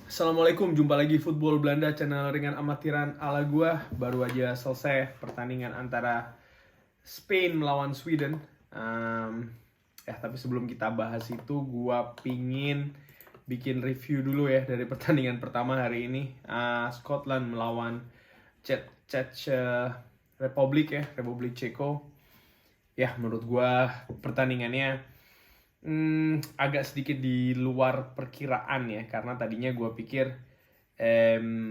Assalamualaikum, jumpa lagi Football Belanda, channel ringan amatiran ala gua. Baru aja selesai pertandingan antara Spain melawan Sweden. Tapi sebelum kita bahas itu, gua pingin bikin review dulu ya dari pertandingan pertama hari ini. Scotland melawan Czech Republic ya, Republik Ceko. Ya, menurut gua pertandingannya agak sedikit di luar perkiraan ya, karena tadinya gue pikir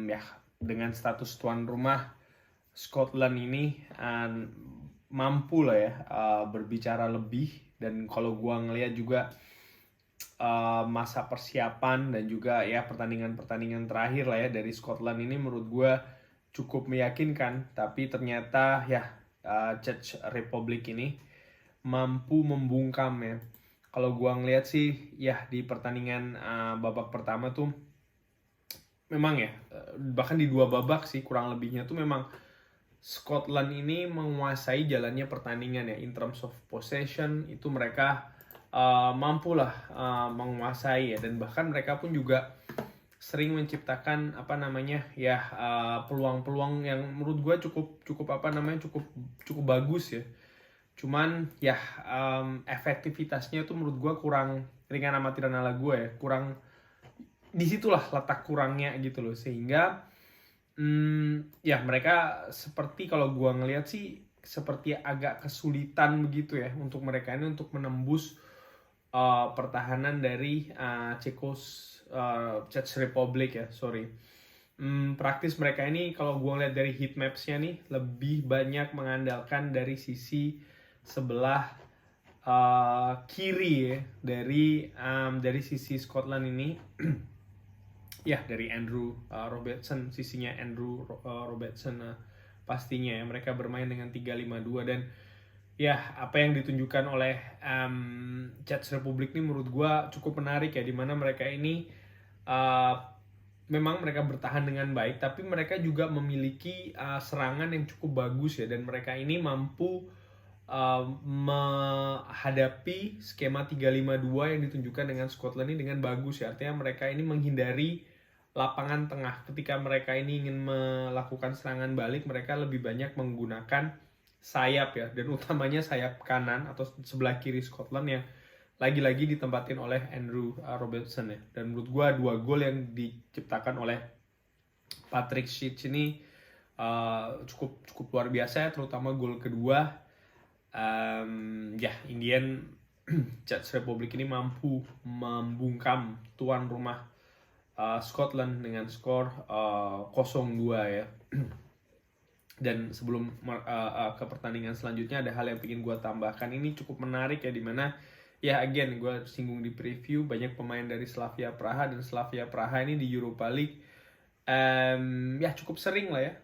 ya dengan status tuan rumah Scotland ini mampu lah ya berbicara lebih. Dan kalau gue ngelihat juga masa persiapan dan juga ya pertandingan-pertandingan terakhir lah ya dari Scotland ini menurut gue cukup meyakinkan. Tapi ternyata ya Czech Republic ini mampu membungkam ya. Kalau gua ngeliat sih ya di pertandingan babak pertama tuh memang ya bahkan di dua babak sih kurang lebihnya tuh memang Scotland ini menguasai jalannya pertandingan ya. In terms of possession itu mereka mampu lah menguasai ya, dan bahkan mereka pun juga sering menciptakan peluang-peluang yang menurut gue cukup bagus ya. Cuman ya efektivitasnya tuh menurut gue kurang, ringan amatiran ala gue ya, kurang, disitulah letak kurangnya gitu loh. Sehingga ya mereka seperti, kalau gue ngelihat sih seperti agak kesulitan begitu ya untuk mereka ini untuk menembus pertahanan dari Czech Republic ya, sorry. Praktis mereka ini kalau gue ngeliat dari heat maps-nya nih lebih banyak mengandalkan dari sisi sebelah kiri ya, dari sisi Scotland ini. Ya dari Andrew Robertson, sisinya Andrew Robertson pastinya ya. Mereka bermain dengan 3-5-2 dan ya apa yang ditunjukkan oleh Czech Republic ini menurut gue cukup menarik ya, dimana mereka ini memang mereka bertahan dengan baik, tapi mereka juga memiliki serangan yang cukup bagus ya, dan mereka ini mampu menghadapi skema 3-5-2 yang ditunjukkan dengan Scotland ini dengan bagus ya. Artinya mereka ini menghindari lapangan tengah. Ketika mereka ini ingin melakukan serangan balik, mereka lebih banyak menggunakan sayap ya, dan utamanya sayap kanan atau sebelah kiri Scotland yang lagi-lagi ditempatin oleh Andrew Robertson ya. Dan menurut gue 2 gol yang diciptakan oleh Patrick Schick ini cukup luar biasa ya, terutama gol kedua. Indian Czech Republic ini mampu membungkam tuan rumah Scotland dengan skor 0-2 ya. Dan sebelum ke pertandingan selanjutnya ada hal yang ingin gue tambahkan. Ini cukup menarik ya, dimana ya again gue singgung di preview, banyak pemain dari Slavia Praha, dan Slavia Praha ini di Europa League ya cukup sering lah ya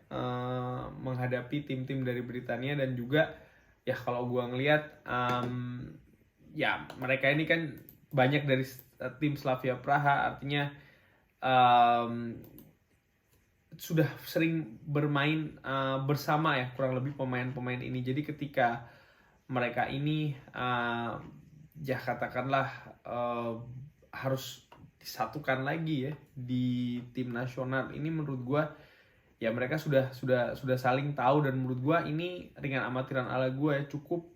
menghadapi tim-tim dari Britania. Dan juga ya kalau gue ngelihat ya mereka ini kan banyak dari tim Slavia Praha, artinya sudah sering bermain bersama ya kurang lebih pemain-pemain ini. Jadi ketika mereka ini ya katakanlah harus disatukan lagi ya di tim nasional ini, menurut gue ya mereka sudah saling tahu. Dan menurut gue ini ringan amatiran ala gue ya cukup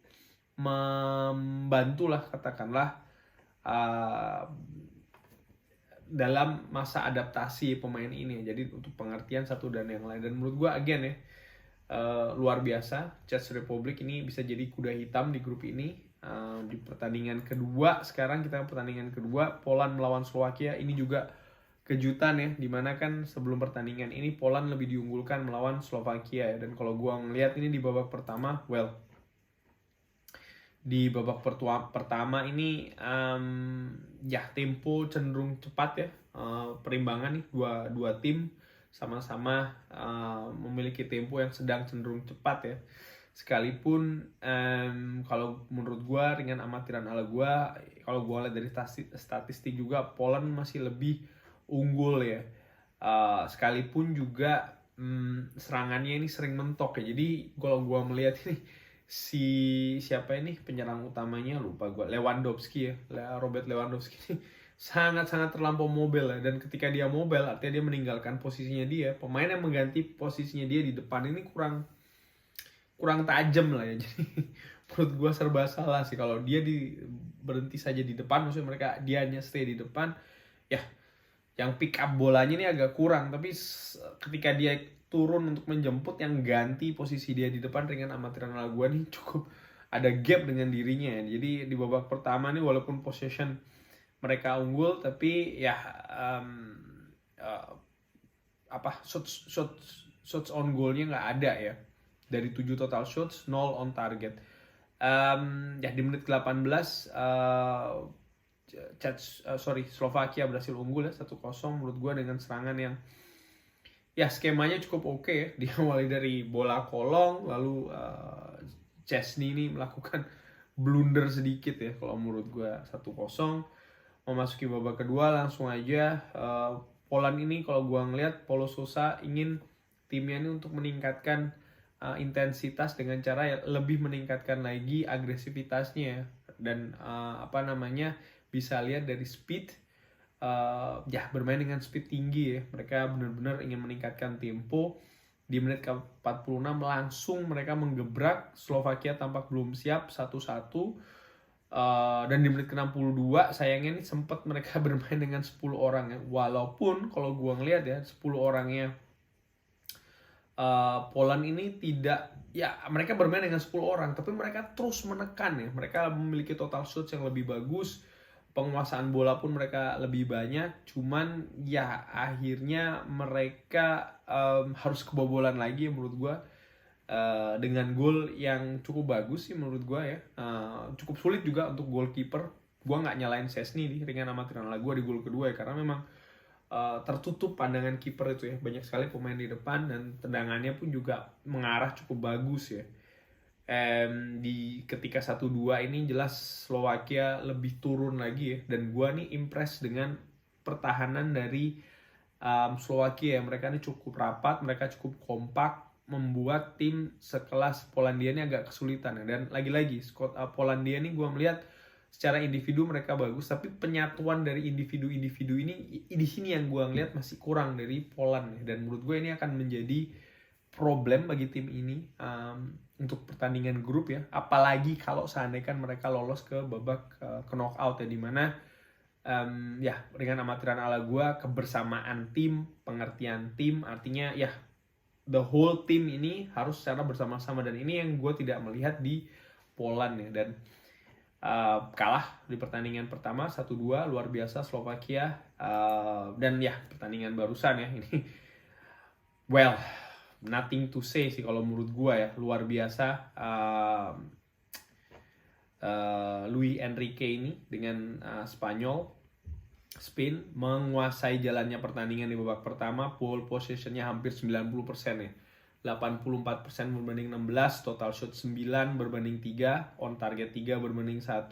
membantu lah katakanlah dalam masa adaptasi pemain ini. Jadi untuk pengertian satu dan yang lain. Dan menurut gue again ya luar biasa, Czech Republic ini bisa jadi kuda hitam di grup ini. Di pertandingan kedua, sekarang kita pertandingan kedua, Poland melawan Slovakia. Ini juga kejutan ya, dimana kan sebelum pertandingan ini Poland lebih diunggulkan melawan Slovakia ya. Dan kalau gua ngelihat ini di babak pertama, di babak pertama ini ya tempo cenderung cepat ya, perimbangan nih dua tim sama-sama memiliki tempo yang sedang cenderung cepat ya. Sekalipun kalau menurut gue ringan amatiran ala gue, kalau gue lihat dari statistik juga Poland masih lebih unggul ya. Sekalipun juga serangannya ini sering mentok ya. Jadi kalau gue melihat ini siapa ini penyerang utamanya, lupa gue, Lewandowski ya, Robert Lewandowski sangat-sangat terlampau mobile ya. Dan ketika dia mobile artinya dia meninggalkan posisinya dia. Pemain yang mengganti posisinya dia di depan ini kurang tajam lah ya. Jadi menurut gue serba salah sih kalau dia berhenti saja di depan, maksudnya mereka dia hanya stay di depan ya. Yang pick up bolanya ini agak kurang, tapi ketika dia turun untuk menjemput, yang ganti posisi dia di depan dengan amatiran Alagoa nih cukup ada gap dengan dirinya ya. Jadi di babak pertama nih walaupun possession mereka unggul, tapi ya shots on goalnya nggak ada ya. Dari 7 total shots, 0 on target. Ya di menit 18 Slovakia berhasil unggul ya 1-0 menurut gue dengan serangan yang ya skemanya cukup oke ya. Diawali dari bola kolong, lalu Chesney ini melakukan blunder sedikit ya kalau menurut gue 1-0. Memasuki babak kedua langsung aja Poland ini kalau gue ngeliat Paulo Sousa ingin timnya ini untuk meningkatkan intensitas dengan cara lebih meningkatkan lagi agresivitasnya dan bisa lihat dari speed bermain dengan speed tinggi ya. Mereka benar-benar ingin meningkatkan tempo. Di menit ke-46 langsung mereka menggebrak Slovakia, tampak belum siap 1-1. Dan di menit ke-62 sayangnya ini sempat mereka bermain dengan 10 orang ya. Walaupun kalau gua ngelihat ya 10 orangnya Poland ini tidak ya, mereka bermain dengan 10 orang tapi mereka terus menekan ya. Mereka memiliki total shots yang lebih bagus, penguasaan bola pun mereka lebih banyak, cuman ya akhirnya mereka harus kebobolan lagi ya menurut gua. Dengan gol yang cukup bagus sih menurut gua ya. Cukup sulit juga untuk goalkeeper. Gua nggak nyalain Szczęsny nih, ringan amatiran gua di gol kedua ya, karena memang tertutup pandangan kiper itu ya. Banyak sekali pemain di depan dan tendangannya pun juga mengarah cukup bagus ya. Ketika 1-2 ini jelas Slovakia lebih turun lagi ya. Dan gua nih impress dengan pertahanan dari Slovakia ya. Mereka ini cukup rapat, mereka cukup kompak, membuat tim sekelas Polandia ini agak kesulitan ya. Dan lagi-lagi Polandia ini gua melihat secara individu mereka bagus, tapi penyatuan dari individu-individu ini di sini yang gue ngeliat masih kurang dari Poland ya. Dan menurut gue ini akan menjadi problem bagi tim ini untuk pertandingan grup ya. Apalagi kalau seandainya mereka lolos ke babak ke knockout ya, dimana dengan amatiran ala gue kebersamaan tim, pengertian tim, artinya ya the whole team ini harus secara bersama-sama, dan ini yang gue tidak melihat di Poland ya. Dan kalah di pertandingan pertama 1-2, luar biasa Slovakia. Dan ya pertandingan barusan ya ini well, nothing to say sih kalau menurut gue ya, luar biasa. Luis Enrique ini dengan Spain menguasai jalannya pertandingan di babak pertama. Ball possessionnya hampir 90% ya, 84% berbanding 16, total shot 9 berbanding 3, on target 3 berbanding 1.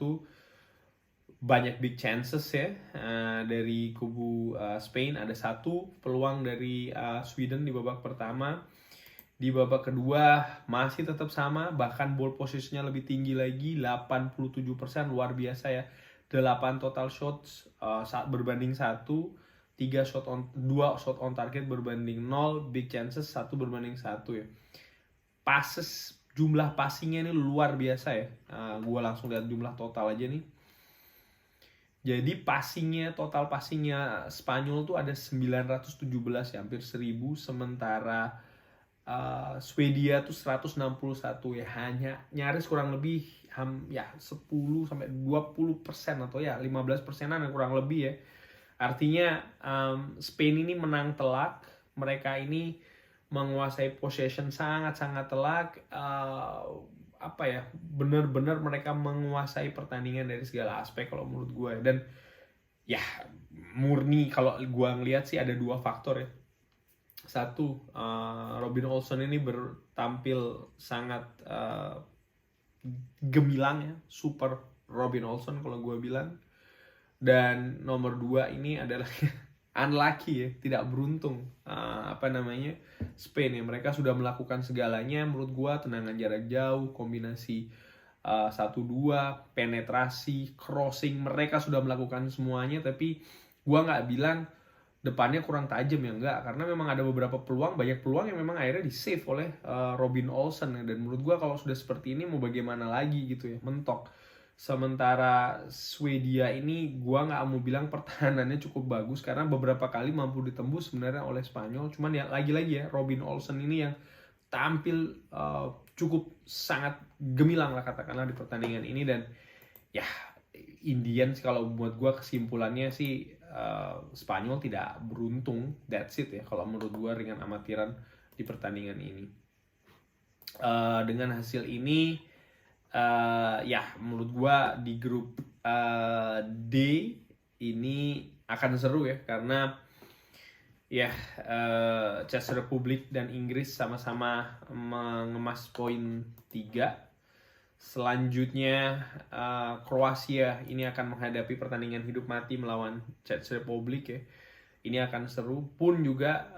Banyak big chances ya dari kubu Spain. Ada 1 peluang dari Sweden di babak pertama. Di babak kedua masih tetap sama, bahkan ball possessionnya lebih tinggi lagi, 87%, luar biasa ya. 8 total shots berbanding 1. 2 shot on target berbanding 0, big chances 1 berbanding 1 ya. Passes, jumlah passingnya ini luar biasa ya. Gue langsung lihat jumlah total aja nih. Jadi total passingnya Spanyol tuh ada 917 ya, hampir 1000, sementara Swedia tuh 161 ya, hanya nyaris kurang lebih 10-20% atau ya 15%an kurang lebih ya. Artinya Spain ini menang telak, mereka ini menguasai possession sangat-sangat telak, benar-benar mereka menguasai pertandingan dari segala aspek kalau menurut gue. Dan ya murni kalau gue ngelihat sih ada 2 faktor ya. 1, Robin Olsen ini bertampil sangat gemilang ya, super Robin Olsen kalau gue bilang. Dan nomor 2 ini adalah unlucky ya, tidak beruntung. Spain ya, mereka sudah melakukan segalanya menurut gua, tendangan jarak jauh, kombinasi 1-2, penetrasi, crossing, mereka sudah melakukan semuanya, tapi gua nggak bilang depannya kurang tajam ya, enggak, karena memang ada beberapa peluang, banyak peluang yang memang akhirnya di save oleh Robin Olsen ya. Dan menurut gua kalau sudah seperti ini mau bagaimana lagi gitu ya, mentok. Sementara Swedia ini gua nggak mau bilang pertahanannya cukup bagus karena beberapa kali mampu ditembus sebenarnya oleh Spanyol, cuman ya lagi-lagi ya Robin Olsen ini yang tampil cukup sangat gemilang lah katakanlah di pertandingan ini. Dan ya Indian kalau buat gua kesimpulannya sih Spanyol tidak beruntung, that's it ya kalau menurut gue ringan amatiran di pertandingan ini. Dengan hasil ini ya menurut gue di grup D ini akan seru ya, karena ya Czech Republic dan Inggris sama-sama mengemas poin 3. Selanjutnya Kroasia ini akan menghadapi pertandingan hidup mati melawan Czech Republic ya. Ini akan seru. Pun juga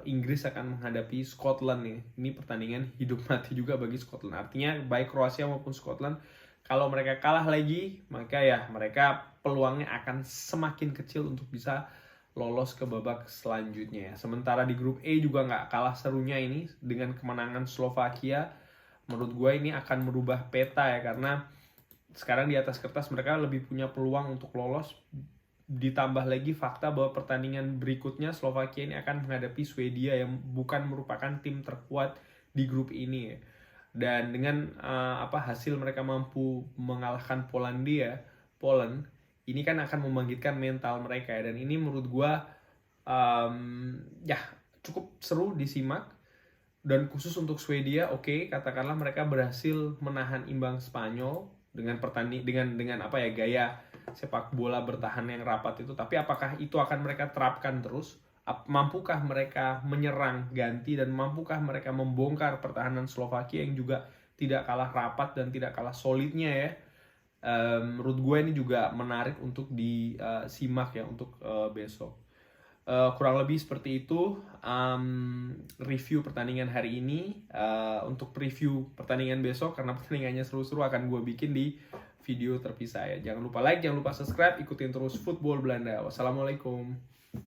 Inggris akan menghadapi Scotland ya. Ini pertandingan hidup mati juga bagi Scotland. Artinya baik Kroasia maupun Scotland, kalau mereka kalah lagi, maka ya mereka peluangnya akan semakin kecil untuk bisa lolos ke babak selanjutnya ya. Sementara di grup E juga nggak kalah serunya ini dengan kemenangan Slovakia. Menurut gue ini akan merubah peta ya, karena sekarang di atas kertas mereka lebih punya peluang untuk lolos. Ditambah lagi fakta bahwa pertandingan berikutnya Slovakia ini akan menghadapi Swedia yang bukan merupakan tim terkuat di grup ini ya. Dan dengan hasil mereka mampu mengalahkan Poland, ini kan akan membangkitkan mental mereka ya. Dan ini menurut gue ya cukup seru disimak. Dan khusus untuk Swedia, oke, katakanlah mereka berhasil menahan imbang Spanyol dengan gaya sepak bola bertahan yang rapat itu. Tapi apakah itu akan mereka terapkan terus? Mampukah mereka menyerang ganti dan mampukah mereka membongkar pertahanan Slovakia yang juga tidak kalah rapat dan tidak kalah solidnya ya? Menurut gue ini juga menarik untuk disimak ya untuk besok. Kurang lebih seperti itu review pertandingan hari ini. Untuk preview pertandingan besok, karena pertandingannya seru-seru, akan gue bikin di video terpisah ya. Jangan lupa like, jangan lupa subscribe, ikutin terus Football Belanda. Wassalamualaikum.